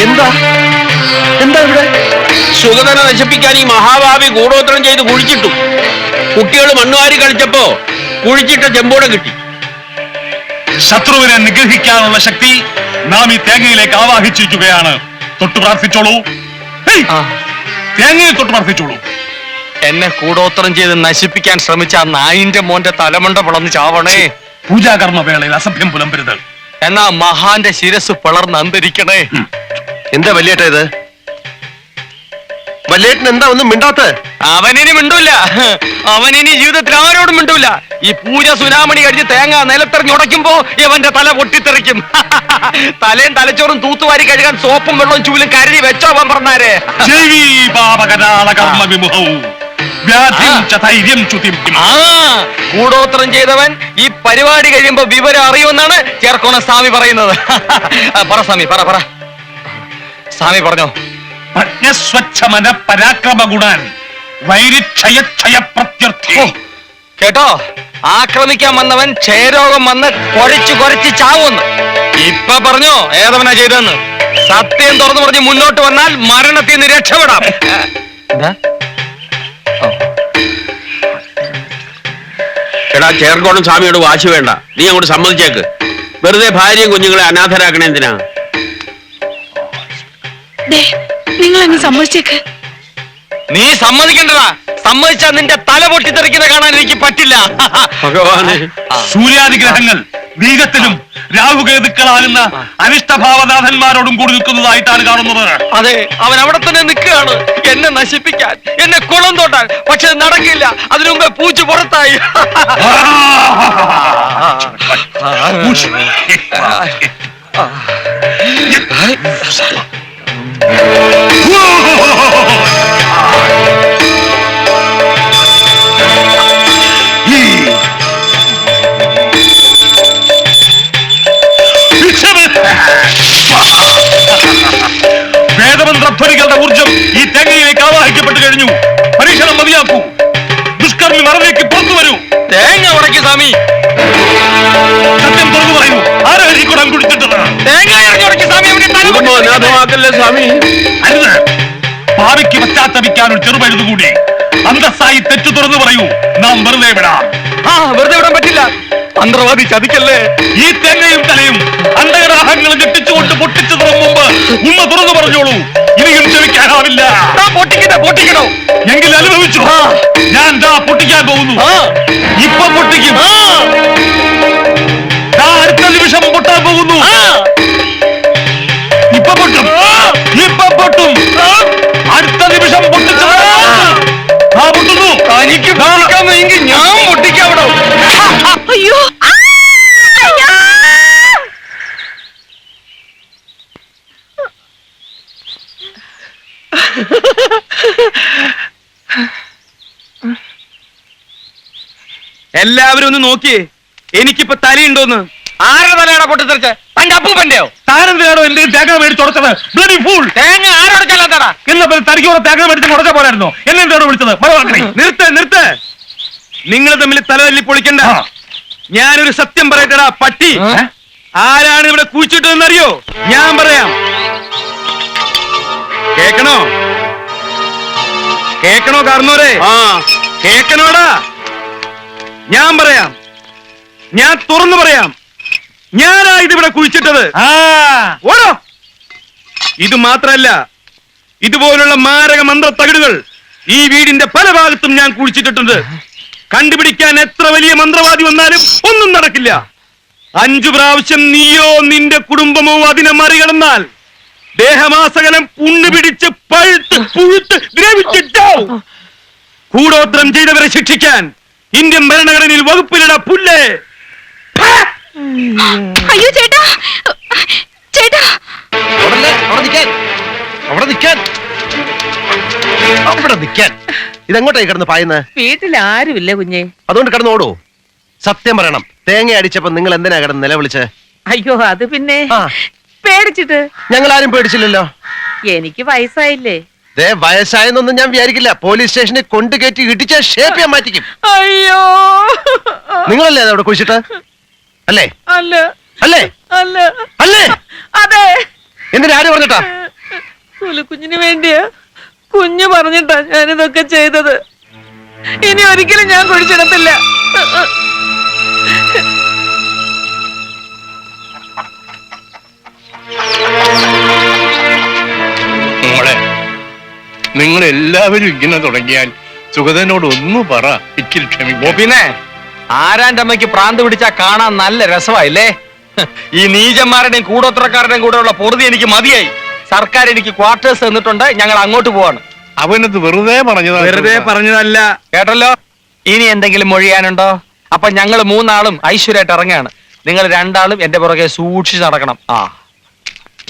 എന്താ എന്താ ഇവിടെ? സുഗതനെ നശിപ്പിക്കാൻ ഈ മഹാഭാവി ഗൂഢോത്രം ചെയ്ത് കുഴിച്ചിട്ടു. കുട്ടികൾ മണ്ണുവാരി കളിച്ചപ്പോ കുഴിച്ചിട്ട ചെമ്പോടെ കിട്ടി. ശത്രുവിനെ നിഗ്രഹിക്കാനുള്ള ശക്തി നാം ഈ തേങ്ങയിലേക്ക് ആവാഹിച്ചിരിക്കുകയാണ്. തൊട്ടു പ്രാർത്ഥിച്ചോളൂ. തേങ്ങയെ തൊട്ട് പ്രാർത്ഥിച്ചോളൂ. എന്നെ കൂടോത്രം ചെയ്ത് നശിപ്പിക്കാൻ ശ്രമിച്ച ആ നായിന്റെ മോന്റെ തലമുണ്ട പിളർന്ന് ചാവണേ. പൂജാകർമ്മ വേളയിൽ അസഭ്യം പുലമ്പരുത്. എന്നാ മഹാന്റെ ശിരസ് പിളർന്ന് അന്തരിക്കണേ. എന്താ വല്യേട്ട ഇത്? വല്യേട്ടൻ എന്താ ഒന്നും മിണ്ടാത്ത? അവനിനി മിണ്ടൂല. അവനിനി ജീവിതത്തിൽ ആരോടും മിണ്ടൂല. ഈ പൂജ സുനാമണി കഴിഞ്ഞ് തേങ്ങ നിലത്തെറിഞ്ഞുടയ്ക്കുമ്പോ ഇവന്റെ തല പൊട്ടിത്തെറിക്കും. തലയും തലച്ചോറും തൂത്തുവാരി കഴുകാൻ സോപ്പും വെള്ളവും ചൂലും കരുതി വെച്ചോ അവൻ പറഞ്ഞാരേ. കൂടോത്രം ചെയ്തവൻ ഈ പരിപാടി കഴിയുമ്പോ വിവരം അറിയുമെന്നാണ് ചേർക്കോണ സ്വാമി പറയുന്നത്. പറ സ്വാമി, പറ പറ സ്വാമി പറഞ്ഞോ. പ്രജ്ഞസ്വച്ഛമന പരാക്രമ ഗുണാൻ വൈരിക്ഷയക്ഷയ പ്രത്യർത്ഥി. കേട്ടോ, ആക്രമിക്കാൻ വന്നവൻ ക്ഷയരോഗം വന്ന് കൊരച്ച് ചാവുമെന്ന്. ഇപ്പൊ പറഞ്ഞോ ഏതവനാ ചെയ്തെന്ന്. സത്യം തുറന്നു പറഞ്ഞ് മുന്നോട്ട് വന്നാൽ മരണത്തിൽ നിന്ന് രക്ഷപ്പെടാം. എടാ, ചേർക്കോണം സ്വാമിയോട് വാശി വേണ്ട. നീ അങ്ങോട്ട് സമ്മതിച്ചേക്ക്. വെറുതെ ഭാര്യയും കുഞ്ഞുങ്ങളെ അനാഥരാക്കണേ എന്തിനാ? നിങ്ങൾ അങ്ങ് സമ്മതിച്ചേക്ക്. നീ സമ്മതിക്കണ്ടടാ. സമ്മതിച്ചാൽ നിന്റെ തല പൊട്ടിത്തെറിക്കുന്ന കാണാൻ എനിക്ക് പറ്റില്ല. ഭഗവാനെ, സൂര്യാദിഗ്രഹങ്ങൾ വീരത്തിലും രാഹുകേതുക്കളാകുന്ന അനിഷ്ടഭാവനാഥന്മാരോടും കൂടി നിൽക്കുന്നതായിട്ടാണ് കാണുന്നത്. അതെ, അവൻ അവിടെ തന്നെ നിൽക്കുകയാണ് എന്നെ നശിപ്പിക്കാൻ, എന്നെ കുളം തോട്ടാൻ. പക്ഷെ നടക്കില്ല. അതിനു മുമ്പേ പൂച്ച പുറത്തായി. വേദമന്ത്രധ്വനികളുടെ ഊർജം ഈ തേങ്ങയിലേക്ക് ആവാഹിക്കപ്പെട്ടു കഴിഞ്ഞു. പരീക്ഷണം മതിയാക്കൂ. ദുഷ്കർമ്മി മറവിലേക്ക് പുറത്തു വരൂ. തേങ്ങ ഉടക്കി സ്വാമി. സത്യം തുറന്നു പറയൂ. ആരാ ഈ കുടം കുടിച്ചിട്ടത്? തേങ്ങ ഇറങ്ങിയുടക്കി സ്വാമി. അനാഥമാക്കല്ലേ സ്വാമി. അരുത്. ഭാവിക്ക് പശ്ചാത്തപിക്കാൻ ഒരു ചെറുപഴുതുകൂടി. അന്തസ്സായി തെറ്റു തുറന്നു പറയൂ. നാം വെറുതെ വിടാം. വെറുതെ വിടാൻ പറ്റില്ല. മന്ത്രവാദി ചതിക്കല്ലേ. ഈ തേങ്ങയും തലയും അണ്ടകരാഹങ്ങളും ഞെട്ടിച്ചുകൊണ്ട് പൊട്ടിച്ചതിനു മുമ്പ് ഉമ്മ തുറന്നു പറഞ്ഞോളൂ. ഇനിയും ക്ഷമിക്കാനാവില്ല. പൊട്ടിക്കണോ എങ്കിൽ അനുഭവിച്ചു. ഞാൻ പൊട്ടിക്കാൻ പോകുന്നു. ഇപ്പൊ പൊട്ടിക്കും. അടുത്ത നിമിഷം പൊട്ടാൻ പോകുന്നു. ഇപ്പൊ പൊട്ടും. ഇപ്പൊ പൊട്ടും. അടുത്ത നിമിഷം പൊട്ടിച്ചു. പൊട്ടുന്നു. തനിക്ക് പൊട്ടിക്കാമെങ്കിൽ ഞാൻ പൊട്ടിക്കാവിടോ. അയ്യോ, എല്ലാവരും ഒന്ന് നോക്കിയേ. എനിക്കിപ്പോ തലയുണ്ടോന്ന്. ആരുടെ തലയാണോ പൊട്ടിത്തെറിച്ച്? തന്റെ അപ്പൂപ്പന്റെയോ? താരെന്തിനാണോ എന്റെ തേങ്ങ മേടിച്ച് ഉടച്ചത്? Bloody fool. തേങ്ങ ആരോടക്കല്ലാത്തടാ. എന്നാ തനിക്ക് തേങ്ങ മേടിച്ച് ഉടച്ച പോലായിരുന്നോ? എന്നെ എന്താണ് വിളിച്ചത്? നിർത്ത്. നിങ്ങൾ തമ്മിൽ തലതല്ലി പൊളിക്കണ്ട. ഞാനൊരു സത്യം പറയട്ടടാ പട്ടി. ആരാണ് ഇവിടെ കുഴിച്ചിട്ടതെന്നറിയോ? ഞാൻ പറയാം. കേക്കണോ കാർന്നോരെ? കേക്കണോടാ. ഞാൻ പറയാം. ഞാൻ തുറന്നു പറയാം. ഞാനാ ഇതിവിടെ കുഴിച്ചിട്ടത്. ഓടോ. ഇത് മാത്രല്ല, ഇതുപോലുള്ള മാരക മന്ത്ര തകിടുകൾ ഈ വീടിന്റെ പല ഭാഗത്തും ഞാൻ കുഴിച്ചിട്ടിട്ടുണ്ട്. കണ്ടുപിടിക്കാൻ എത്ര വലിയ മന്ത്രവാദി വന്നാലും ഒന്നും നടക്കില്ല. 5 പ്രാവശ്യം നീയോ നിന്റെ കുടുംബമോ അതിനെ മറികടന്നാൽ ദേഹമാസകലം പുണ്ണു പിടിച്ച് പഴുത്ത് പുഴുത്ത് ദ്രവിച്ചിട്ടോ. കൂടോത്രം ചെയ്തവരെ ശിക്ഷിക്കാൻ ഇന്ത്യൻ ഭരണഘടനയിൽ വകുപ്പിലിട പുല്ലേ. അയ്യോ ചേട്ടാ, അവിടെ നിൽക്കാൻ. ഇതെങ്ങോട്ടായി കിടന്ന് പായുന്നത്? വീട്ടിൽ ആരുമില്ല കുഞ്ഞെ. അതുകൊണ്ട് കിടന്നോടൂ. സത്യം പറയണം, തേങ്ങ അടിച്ചപ്പോ നിങ്ങൾ എന്തിനാ കിടന്ന് നിലവിളിച്ച്? അയ്യോ, അത് പിന്നെ പേടിച്ചിട്ട്. ഞങ്ങൾ ആരും പേടിച്ചില്ലല്ലോ. എനിക്ക് വയസ്സായില്ലേ. വയസ്സായെന്നൊന്നും ഞാൻ വിചാരിക്കില്ല. പോലീസ് സ്റ്റേഷനിൽ കൊണ്ടുകയറ്റി ഇടിച്ച ഷേപ്പ് ഞാൻ മാറ്റിക്കും. അയ്യോ, നിങ്ങളല്ലേ അവിടെ കുഴിച്ചിട്ട്? അല്ലേ? അല്ല. അല്ലേ? അല്ല. അല്ലേ? അതെ. എന്തിനാ ആര് പറഞ്ഞിട്ടാ? കുഞ്ഞിന് വേണ്ടിയാ കുഞ്ഞ് പറഞ്ഞിട്ടാ ഞാനിതൊക്കെ ചെയ്തത്. ഇനി ഒരിക്കലും ഞാൻ കുഴിച്ചിടത്തില്ല. മോളെ, നിങ്ങൾ എല്ലാവരും ഇങ്ങനെ തുടങ്ങിയാൽ സുഗതനോട് ഒന്നു പറ, ഇച്ചിരി ക്ഷമിക്കോ. പിന്നെ ആരാന്റെ അമ്മയ്ക്ക് പ്രാന്ത് പിടിച്ചാ കാണാൻ നല്ല രസമായില്ലേ? ഈ നീചന്മാരുടെയും കൂടോത്രക്കാരുടെയും കൂടെയുള്ള പൊറുതി എനിക്ക് മതിയായി. സർക്കാർ എനിക്ക് ക്വാർട്ടേഴ്സ് തന്നിട്ടുണ്ട്, ഞങ്ങൾ അങ്ങോട്ട് പോവാണ്. അവനത് വെറുതെ പറഞ്ഞതാ. പറഞ്ഞതല്ല കേട്ടല്ലോ. ഇനി എന്തെങ്കിലും മൊഴിയാനുണ്ടോ? അപ്പൊ ഞങ്ങൾ മൂന്നാളും ഐശ്വര്യമായിട്ട് ഇറങ്ങാണ്. നിങ്ങൾ രണ്ടാളും എന്റെ പുറകെ സൂക്ഷിച്ച് നടക്കണം.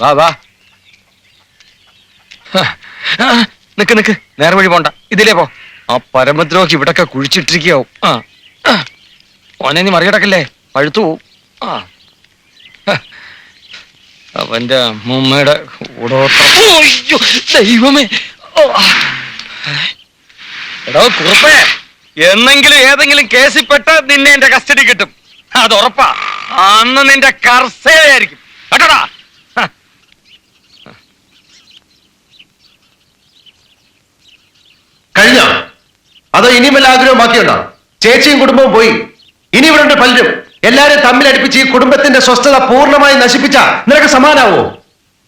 വാ വാ. നിക്ക് നിക്ക്, നേരെ വഴി പോണ്ട, ഇതിലേ പോ. ആ പരമദ്രോഹി ഇവിടൊക്കെ കുഴിച്ചിട്ടിരിക്കാവും. ഓനെ നീ മറികടക്കല്ലേ, പഴുത്തു പോവും. അവന്റെ മുമ്മയുടെ ദൈവമേ. എടോ കുറുപ്പേ, എന്നെങ്കിലും ഏതെങ്കിലും കേസിൽപ്പെട്ട് നിന്നെ എന്റെ കസ്റ്റഡി കിട്ടും, അത് ഉറപ്പാ. അന്ന് നിന്റെ കർസയായിരിക്കും കേട്ടോടാ. കഴിഞ്ഞോ? അതോ ഇനിയും വല്ല ആഗ്രഹം ബാക്കിയുണ്ടോ? ചേച്ചിയും കുടുംബവും പോയി, ഇനി ഇവിടെ ഉണ്ട് പലരും. എല്ലാരും തമ്മിലടിപ്പിച്ച് ഈ കുടുംബത്തിന്റെ സ്വസ്ഥത പൂർണ്ണമായി നശിപ്പിച്ച നിനക്ക് സമാനാവോ?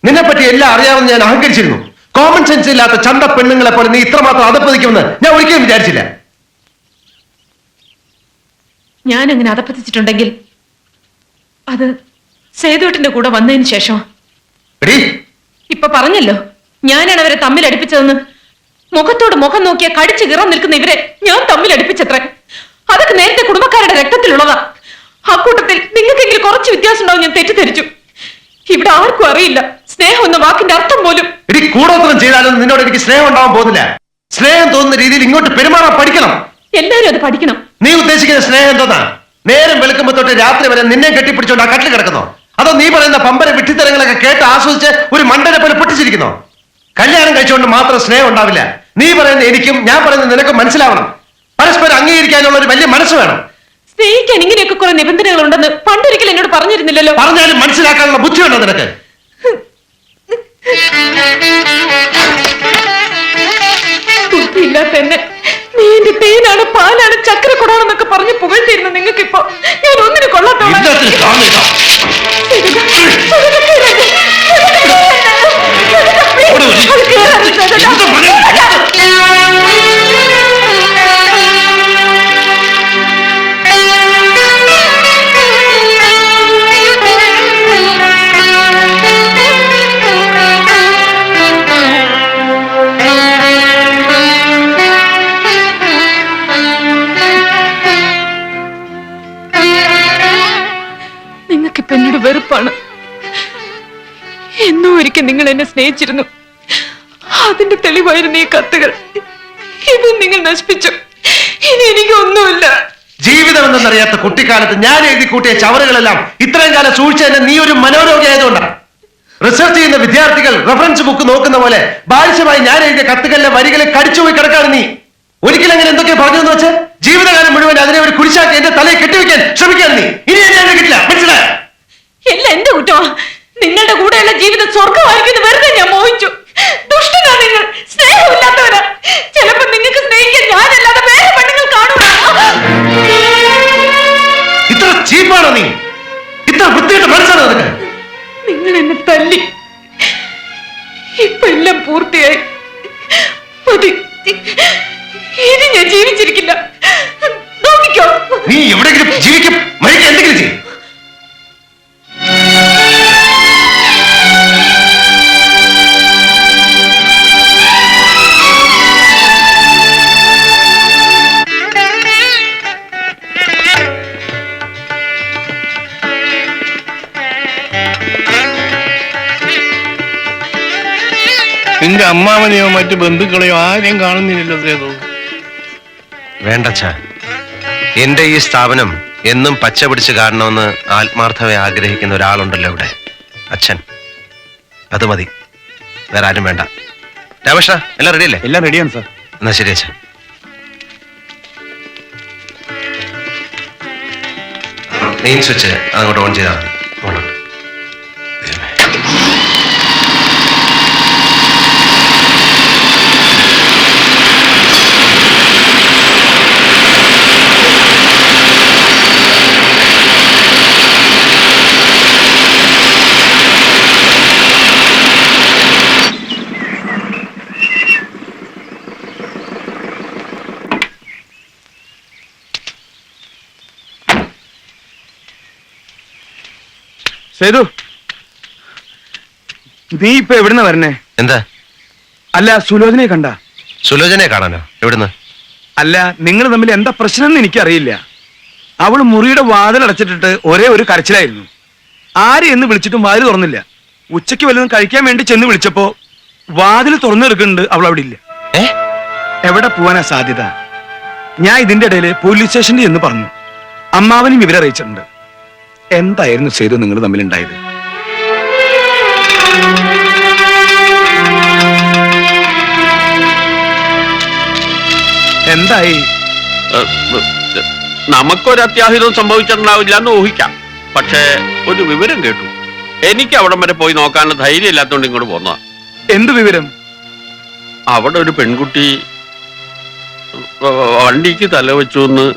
നിന്നെപ്പറ്റി എല്ലാം അറിയാമെന്ന് ഞാൻ അഹങ്കരിച്ചിരുന്നു. കോമൺ സെൻസ് ഇല്ലാത്ത ചന്ത പെണ്ണുങ്ങളെ പോലെ നീ ഇത്രമാത്രം അതപ്പതിക്കുമെന്ന് ഞാൻ ഒരിക്കലും വിചാരിച്ചില്ല. ഞാൻ അങ്ങനെ അതപ്പതിച്ചിട്ടുണ്ടെങ്കിൽ അത് സേതുവേട്ടന്റെ കൂടെ വന്നതിന് ശേഷം. എടീ, ഇപ്പൊ പറഞ്ഞല്ലോ ഞാനാണ് അവരെ തമ്മിൽ അടുപ്പിച്ചതെന്ന്. മുഖത്തോട് മുഖം നോക്കിയാൽ കടിച്ചു കീറാൻ നിൽക്കുന്ന ഇവരെ ഞാൻ തമ്മിൽ അടുപ്പിച്ചത്രേ. അതൊക്കെ നേരത്തെ കുടുംബക്കാരുടെ രക്തത്തിലുള്ളതാ. അക്കൂട്ടത്തിൽ നിങ്ങൾക്കെങ്കിലും കുറച്ച് വ്യത്യാസം ഉണ്ടാവും ഞാൻ തെറ്റിദ്ധരിച്ചു. ഇവിടെ ആർക്കും അറിയില്ല സ്നേഹം എന്ന വാക്കിന്റെ അർത്ഥം പോലും. എടി, കൂടോത്രം ചെയ്താലും നിന്നോട് എനിക്ക് സ്നേഹം ഉണ്ടാവാൻ പോകുന്നില്ല. സ്നേഹം തോന്നുന്ന രീതിയിൽ ഇങ്ങോട്ട് പെരുമാറാൻ പഠിക്കണം. എല്ലാരും അത് പഠിക്കണം. നീ ഉദ്ദേശിക്കുന്ന സ്നേഹം എന്തോന്നാ? നേരം വെളുക്കുമ്പോ തൊട്ട് രാത്രി വരെ നിന്നെ കെട്ടിപ്പിടിച്ചോണ്ട് ആ കട്ടിൽ കിടക്കുന്നോ? അതോ നീ പറയുന്ന പമ്പര വിട്ടിത്തരങ്ങളൊക്കെ കേട്ട് ആസ്വദിച്ച് ഒരു മണ്ടനെ പോലെ പൊട്ടിച്ചിരിക്കുന്നോ? കല്യാണം കഴിച്ചുകൊണ്ട് മാത്രം സ്നേഹം ഉണ്ടാവില്ല. നീ പറയുന്ന എനിക്കും ഞാൻ പറയുന്നത് നിനക്കും മനസ്സിലാവണം. പരസ്പരം അംഗീകരിക്കാനുള്ള ഒരു വലിയ മനസ്സ് വേണം. സ്നേഹിക്കാൻ ഇങ്ങനെയൊക്കെ കുറെ നിബന്ധനകൾ ഉണ്ടെന്ന് പണ്ടൊരിക്കലും എന്നോട് പറഞ്ഞിരുന്നില്ലല്ലോ. പറഞ്ഞാലും മനസ്സിലാക്കാനുള്ള ബുദ്ധിയുണ്ടോ നിനക്ക്? ബുദ്ധിയില്ലാത്ത എന്നെ നീ എന്റെ തേനാണ്, പാലാണ്, ചക്രക്കുടാണെന്നൊക്കെ പറഞ്ഞ് പുകഴ്ത്തിരുന്ന നിങ്ങൾക്കിപ്പോ ഞാൻ ഒന്നിനും കൊള്ളാത്ത നിങ്ങൾക്കിപ്പോ എന്നോട് വെറുപ്പാണ്. എന്നോ ഒരിക്കൽ നിങ്ങൾ എന്നെ സ്നേഹിച്ചിരുന്നു. അതിന്റെ തെളിവായിരുന്നു ഈ കത്തുകൾ. ഇതും നിങ്ങൾ നശിപ്പിച്ചു. ഇനി എനിക്കൊന്നുമില്ല. ജീവിതം എന്തെന്നറിയാത്ത കുട്ടിക്കാലത്ത് ഞാൻ എഴുതി കൂട്ടിയ ചവറുകളെല്ലാം ഇത്രയും കാലം സൂക്ഷിച്ചതിന് നീ ഒരു മനോരോഗി ആയതുകൊണ്ടാണ്. റിസർച്ച് ചെയ്യുന്ന വിദ്യാർത്ഥികൾ റെഫറൻസ് ബുക്ക് നോക്കുന്ന പോലെ ബാലിശമായി ഞാൻ എഴുതിയ കത്തുകളിലെ വരികളെ കടിച്ചുപോയി കിടക്കാണ് നീ. ഒരിക്കലും അങ്ങനെ എന്തൊക്കെ പറഞ്ഞു എന്ന് വെച്ച് ജീവിതകാലം മുഴുവൻ അതിനെ ഒരു കുരിശാക്കി എന്റെ തലയിൽ കെട്ടിവെക്കാൻ ശ്രമിക്കാൻ നീ. ഇനി ഞാൻ കിട്ടില്ല, മനസ്സിലായോ? എല്ലാം എന്റെ കുറ്റമാ. നിങ്ങളുടെ കൂടെയുള്ള ജീവിതം സ്വർഗമായിരിക്കും വെറുതെ ഞാൻ മോഹിച്ചു. ദുഷ്ടനാ നിങ്ങൾ, സ്നേഹമില്ലാത്തവരാ. ചിലപ്പോ നിങ്ങൾക്ക് സ്നേഹിക്കാൻ ഞാനല്ലാതെ വേറെ പെണ്ണുങ്ങൾ കാണുക. ഇത്ര ചീപ്പാണോ നീ? ഇത്ര വൃത്തിയായിട്ട് മനസ്സാണോ നിനക്ക്? നിങ്ങൾ എന്നെ തല്ലി. ഇപ്പൊ എല്ലാം പൂർത്തിയായി. മതി, ഇനി ഞാൻ ജീവിച്ചിരിക്കില്ല. നോക്കിക്കോ. നീ എവിടെയെങ്കിലും ജീവിക്കും, മരിക്കും, എന്തെങ്കിലും ചെയ്യും. നിന്റെ അമ്മാവനെയോ മറ്റു ബന്ധുക്കളെയോ ആരെയും കാണുന്നില്ലല്ലോ സേതു. വേണ്ടച്ച, എന്റെ ഈ സ്ഥാപനം എന്നും പച്ച പിടിച്ച് കാണണമെന്ന് ആത്മാർത്ഥമായി ആഗ്രഹിക്കുന്ന ഒരാളുണ്ടല്ലോ ഇവിടെ, അച്ഛൻ. അത് മതി, വേറെ ആരും വേണ്ട. രാമകൃഷ്ണ, എല്ലാം റെഡിയല്ലേ? എല്ലാം റെഡിയാണ് സാർ. എന്നാ ശരി അച്ഛൻ. മെയിൻ സ്വിച്ച് അങ്ങോട്ട് ഓൺ ചെയ്താൽ മതി. സേതു, നീ ഇപ്പൊ എവിടുന്ന വരണേ? എന്താ? അല്ല, സുലോചനയെ കണ്ട? സുലോചനയെ കാണാനോ? എവിടുന്ന്? അല്ല, നിങ്ങൾ തമ്മിൽ എന്താ പ്രശ്നം എന്ന് എനിക്കറിയില്ല. അവള് മുറിയുടെ വാതിലടച്ചിട്ടിട്ട് ഒരേ ഒരു കരച്ചിലായിരുന്നു. ആര് എന്ന് വിളിച്ചിട്ടും വാതിൽ തുറന്നില്ല. ഉച്ചയ്ക്ക് വല്ലതും കഴിക്കാൻ വേണ്ടി ചെന്ന് വിളിച്ചപ്പോ വാതിൽ തുറന്നെടുക്കുന്നുണ്ട്, അവൾ അവിടെ ഇല്ല. എവിടെ പോവാനാ സാധ്യത? ഞാൻ ഇതിന്റെ ഇടയിൽ പോലീസ് സ്റ്റേഷനിൽ എന്ന് പറഞ്ഞു. അമ്മാവനും ഇവരെ അറിയിച്ചിട്ടുണ്ട്. എന്തായിരുന്നു സേതു നിങ്ങൾ തമ്മിലുണ്ടായത്? എന്തായി? നമുക്കൊരു അത്യാഹിതം സംഭവിച്ചിട്ടുണ്ടാവില്ല എന്ന് ഊഹിക്കാം. പക്ഷേ ഒരു വിവരം കേട്ടു. എനിക്ക് അവിടം വരെ പോയി നോക്കാനുള്ള ധൈര്യം ഇല്ലാത്തതുകൊണ്ട് ഇങ്ങോട്ട് പോന്നതാ. എന്ത് വിവരം? അവിടെ ഒരു പെൺകുട്ടി വണ്ടിക്ക് തല വെച്ചു എന്ന്.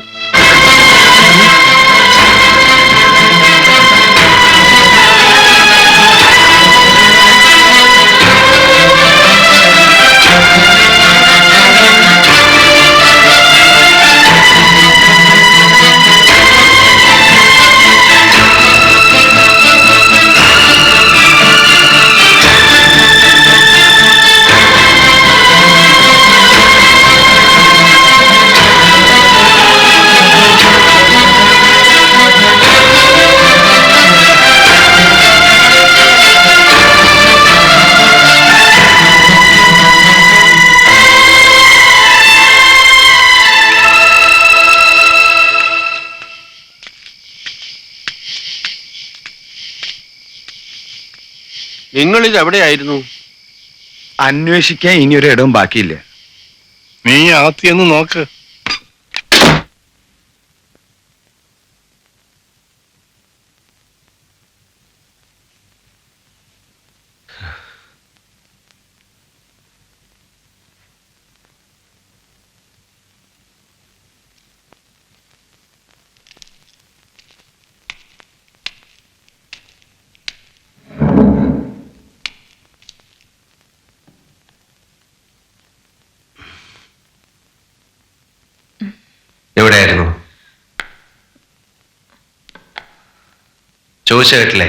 നിങ്ങളിത് എവിടെയായിരുന്നു? അന്വേഷിക്കാൻ ഇനി ഒരു ഇടവും ബാക്കിയില്ല. നീ ആദ്യമൊന്ന് നോക്ക്. എവിടെയായിരുന്നു? ചോദിച്ച കേട്ടില്ലേ?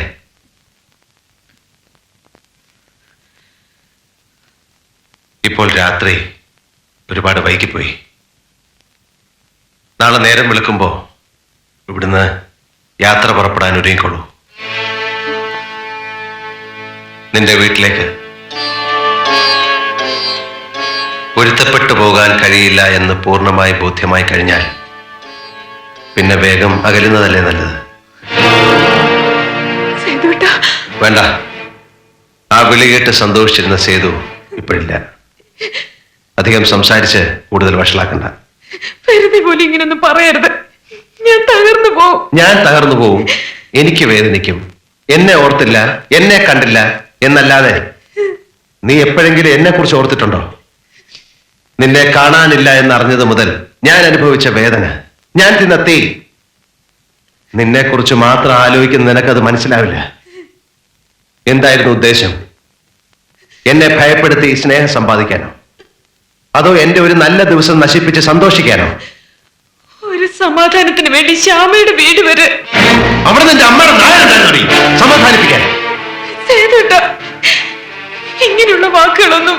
ഇപ്പോൾ രാത്രി ഒരുപാട് വൈകിപ്പോയി. നാളെ നേരം വെളുക്കുമ്പോ ഇവിടുന്ന് യാത്ര പുറപ്പെടാൻ ഒരുങ്ങിക്കൊള്ളൂ. നിന്റെ വീട്ടിലേക്ക്. പൊരുത്തപ്പെട്ടു പോകാൻ കഴിയില്ല എന്ന് പൂർണ്ണമായി ബോധ്യമായി കഴിഞ്ഞാൽ പിന്നെ വേഗം അകലുന്നതല്ലേ നല്ലത്. വേണ്ട. ആ വിളി കേട്ട് സന്തോഷിച്ചിരുന്ന സേതു ഇപ്പോഴില്ല. അധികം സംസാരിച്ച് കൂടുതൽ വഷളാക്കണ്ട. വെറുതെ പോലും ഇങ്ങനൊന്നും പറയരുത്. ഞാൻ തകർന്നു പോവും. ഞാൻ തകർന്നു പോവും. എനിക്ക് വേദനിക്കും. എന്നെ ഓർത്തില്ല, എന്നെ കണ്ടില്ല എന്നല്ലാതെ നീ എപ്പോഴെങ്കിലും എന്നെ കുറിച്ച് ഓർത്തിട്ടുണ്ടോ? നിന്നെ കാണാനില്ല എന്നറിഞ്ഞത് മുതൽ ഞാൻ അനുഭവിച്ച വേദന, ഞാൻ തിന്ന തീ, നിന്നെ കുറിച്ച് മാത്രം ആലോചിക്കുന്ന നിനക്കത് മനസ്സിലാവില്ല. എന്തായിരുന്നു ഉദ്ദേശം? എന്നെ ഭയപ്പെടുത്തി സ്നേഹം സമ്പാദിക്കാനോ? അതോ എന്റെ ഒരു നല്ല ദിവസം നശിപ്പിച്ച് സന്തോഷിക്കാനോ? ഒരു സമാധാനത്തിന് വേണ്ടി ശ്യാമയുടെ വീട് വരെ. അവിടെ നിന്റെ അമ്മയുടെ നായരുണ്ടായിരുന്നു സമാധാനിപ്പിക്കാൻ. ഇങ്ങനെയുള്ള വാക്കുകളൊന്നും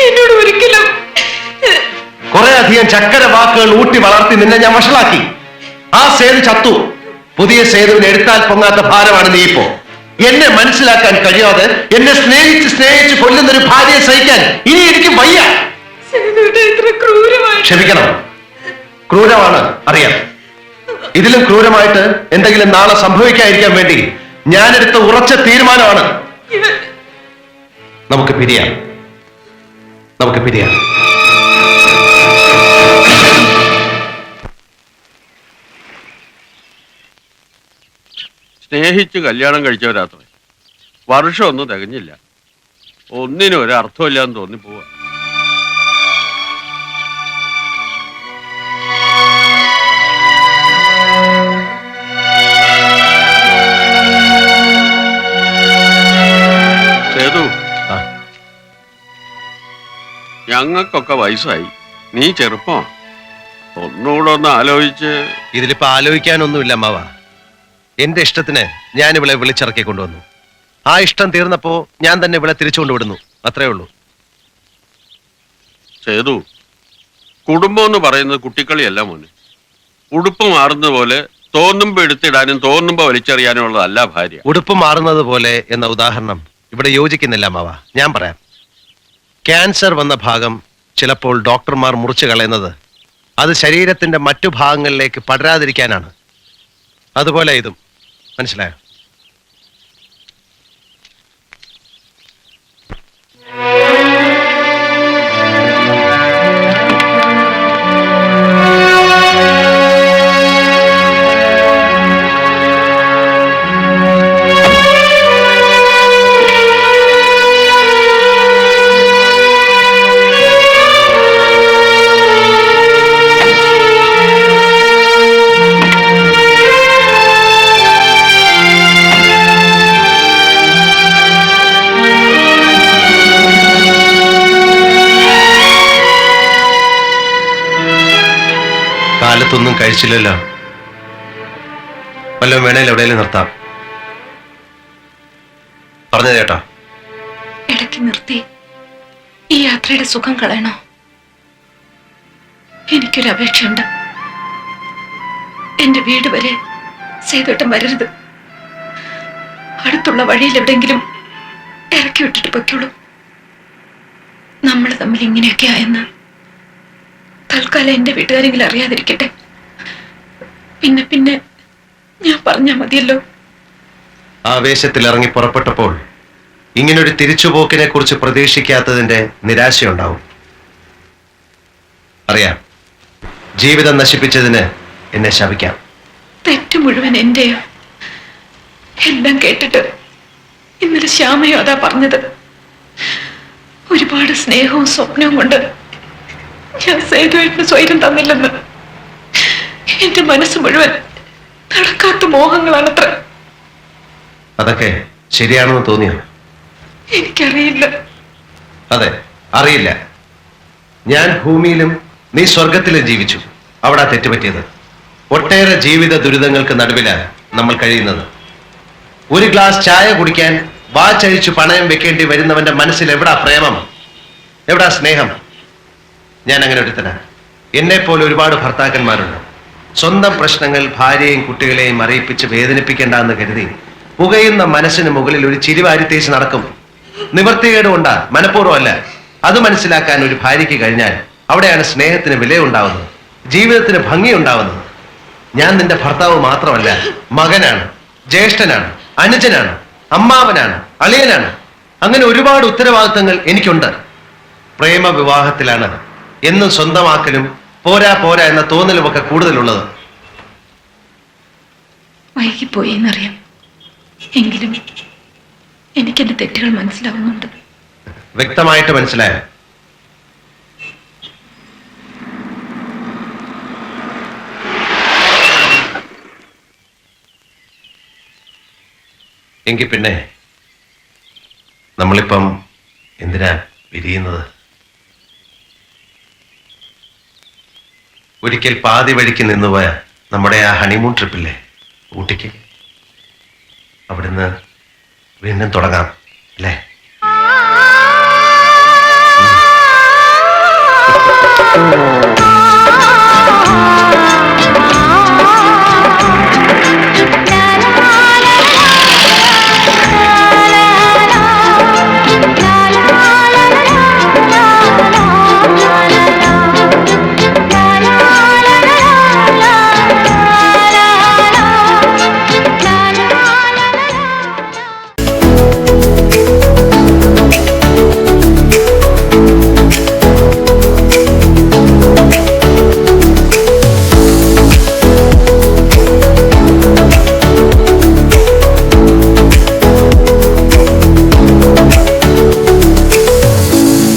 എന്നോട് ഒരിക്കലും. കുറെ അധികം ചക്കര വാക്കുകൾ ഊട്ടി വളർത്തി നിന്നെ ഞാൻ വഷളാക്കി. ആ സേതു ചത്തു. പുതിയ സേതുവിന് എടുത്താൽ പൊങ്ങാത്ത ഭാരമാണ് നീ ഇപ്പോ. എന്നെ മനസ്സിലാക്കാൻ കഴിയാതെ എന്നെ സ്നേഹിച്ച് കൊല്ലുന്നൊരു ഭാര്യയെ സഹിക്കാൻ ഇനി എനിക്ക് വയ്യ. ക്ഷമിക്കണം. ക്രൂരമാണ്, അറിയാം. ഇതിലും ക്രൂരമായിട്ട് എന്തെങ്കിലും നാളെ സംഭവിക്കാതിരിക്കാൻ വേണ്ടി ഞാനെടുത്ത ഉറച്ച തീരുമാനമാണ്. നമുക്ക് പിരിയാം. നമുക്ക് പിരിയാം. സ്നേഹിച്ച് കല്യാണം കഴിച്ചവരാത്രേ. വർഷമൊന്നും തികഞ്ഞില്ല. ഒന്നിനും ഒരർത്ഥമില്ലാന്ന് തോന്നിപ്പോവാ. സേതു, ഞങ്ങൾക്കൊക്കെ വയസ്സായി. നീ ചെറുപ്പമാണ്. ഒന്നുകൂടെ ഒന്ന് ആലോചിച്ച്. ഇതിലിപ്പോ ആലോചിക്കാനൊന്നുമില്ല അമ്മാവ. എന്റെ ഇഷ്ടത്തിന് ഞാൻ ഇവളെ വിളിച്ചിറക്കി കൊണ്ടുവന്നു. ആ ഇഷ്ടം തീർന്നപ്പോ ഞാൻ തന്നെ ഇവളെ തിരിച്ചുകൊണ്ട് വിടുന്നു. അത്രേ ഉള്ളൂ. സേതു, കുടുംബം എന്ന് പറയുന്നത് കുട്ടിക്കളിയല്ല മോനെ. ഉടുപ്പ് മാറുന്ന പോലെ തോന്നുമ്പോ എടുത്തിടാനും തോന്നുമ്പോ വലിച്ചെറിയാനും ഉള്ളതല്ല ഭാര്യ. ഉടുപ്പ് മാറുന്നത് പോലെ എന്ന ഉദാഹരണം ഇവിടെ യോജിക്കുന്നില്ല മാവ. ഞാൻ പറയാം. ക്യാൻസർ വന്ന ഭാഗം ചിലപ്പോൾ ഡോക്ടർമാർ മുറിച്ചു കളയുന്നത് അത് ശരീരത്തിന്റെ മറ്റു ഭാഗങ്ങളിലേക്ക് പടരാതിരിക്കാനാണ്. അതുപോലെ ഇതും. മനസ്സിലായോ? കാലത്തൊന്നും കഴിച്ചില്ലല്ലോ. വല്ലതും വേണേലും എവിടെയെങ്കിലും നിർത്താം. പറഞ്ഞു കേട്ടോ. ഇടയ്ക്ക് നിർത്തി ഈ യാത്രയുടെ സുഖം കളയണോ? എനിക്കൊരു അപേക്ഷയുണ്ട്. എന്റെ വീട് വരെ സേതുട്ടം വരരുത്. അടുത്തുള്ള വഴിയിൽ എവിടെയെങ്കിലും ഇറക്കി വിട്ടിട്ട് പൊയ്ക്കോളൂ. നമ്മൾ തമ്മിൽ ഇങ്ങനെയൊക്കെ ആയെന്ന് തൽക്കാലം എന്റെ വീട്ടുകാരെങ്കിലും അറിയാതിരിക്കട്ടെ. പിന്നെ പിന്നെ ഞാൻ പറഞ്ഞാ മതിയല്ലോ. ആവേശത്തിൽ ഇറങ്ങി പുറപ്പെട്ടപ്പോൾ ഇങ്ങനൊരു തിരിച്ചുപോക്കിനെ കുറിച്ച് പ്രതീക്ഷിക്കാത്തതിന്റെ നിരാശയുണ്ടാവും. അറിയാം, ജീവിതം നശിപ്പിച്ചതിന് എന്നെ ശപിക്കാം. തെറ്റ് മുഴുവൻ എന്റെയോ. എല്ലാം കേട്ടിട്ട് ഇന്നലെ ശ്യാമയോ അതാ പറഞ്ഞത്. ഒരുപാട് സ്നേഹവും സ്വപ്നവും കൊണ്ട് ഞാൻ സേതുവേട്ടന് സ്വൈരം തന്നില്ലെന്ന്. എന്റെ മനസ്സ് മുഴുവൻ നടക്കാത്ത മോഹങ്ങളാണത്ര. അതൊക്കെ ശരിയാണെന്ന് തോന്നിയോ? എനിക്കറിയില്ല. അതെ, അറിയില്ല. ഞാൻ ഭൂമിയിലും നീ സ്വർഗത്തിലും ജീവിച്ചു. അവിടെ തെറ്റുപറ്റിയത്. ഒട്ടേറെ ജീവിത ദുരിതങ്ങൾക്ക് നടുവിലാണ് നമ്മൾ കഴിയുന്നത്. ഒരു ഗ്ലാസ് ചായ കുടിക്കാൻ വാച്ചഴിച്ചു പണയം വെക്കേണ്ടി വരുന്നവന്റെ മനസ്സിൽ എവിടാ പ്രേമം, എവിടാ സ്നേഹം? ഞാൻ അങ്ങനെ ഒരുത്തനാണ്. എന്നെ പോലെ ഒരുപാട് ഭർത്താക്കന്മാരുണ്ട്. സ്വന്തം പ്രശ്നങ്ങൾ ഭാര്യയും കുട്ടികളെയും അറിയിപ്പിച്ച് വേദനിപ്പിക്കേണ്ട എന്ന് കരുതി പുകയുന്ന മനസ്സിന് മുകളിൽ ഒരു ചിരി വാരിത്തേച്ച് നടക്കും. നിവർത്തികേട് കൊണ്ടാ, മനഃപൂർവ്വമല്ല. അത് മനസ്സിലാക്കാൻ ഒരു ഭാര്യയ്ക്ക് കഴിഞ്ഞാൽ അവിടെയാണ് സ്നേഹത്തിന് വിലയുണ്ടാവുന്നത്, ജീവിതത്തിന് ഭംഗിയുണ്ടാവുന്നത്. ഞാൻ നിന്റെ ഭർത്താവ് മാത്രമല്ല, മകനാണ്, ജ്യേഷ്ഠനാണ്, അനുജനാണ്, അമ്മാവനാണ്, അളിയനാണ്. അങ്ങനെ ഒരുപാട് ഉത്തരവാദിത്തങ്ങൾ എനിക്കുണ്ട്. പ്രേമ വിവാഹത്തിലാണ് എന്നും സ്വന്തമാക്കലും പോരാ പോരാ എന്ന തോന്നലുമൊക്കെ കൂടുതലുള്ളത്. വൈകിപ്പോയി എന്നറിയാം. എങ്കിലും എനിക്കെന്റെ തെറ്റുകൾ മനസ്സിലാവുന്നുണ്ട്. വ്യക്തമായിട്ട് മനസ്സിലായോ? എങ്കിൽ പിന്നെ നമ്മളിപ്പം എന്തിനാ പിരിയുന്നത്? ഒരിക്കൽ പാതി വഴിക്ക് നിന്നുപോയ നമ്മുടെ ആ ഹണിമൂൺ ട്രിപ്പില്ലേ ഊട്ടിക്ക്, അവിടുന്ന് വീണ്ടും തുടങ്ങാം അല്ലേ?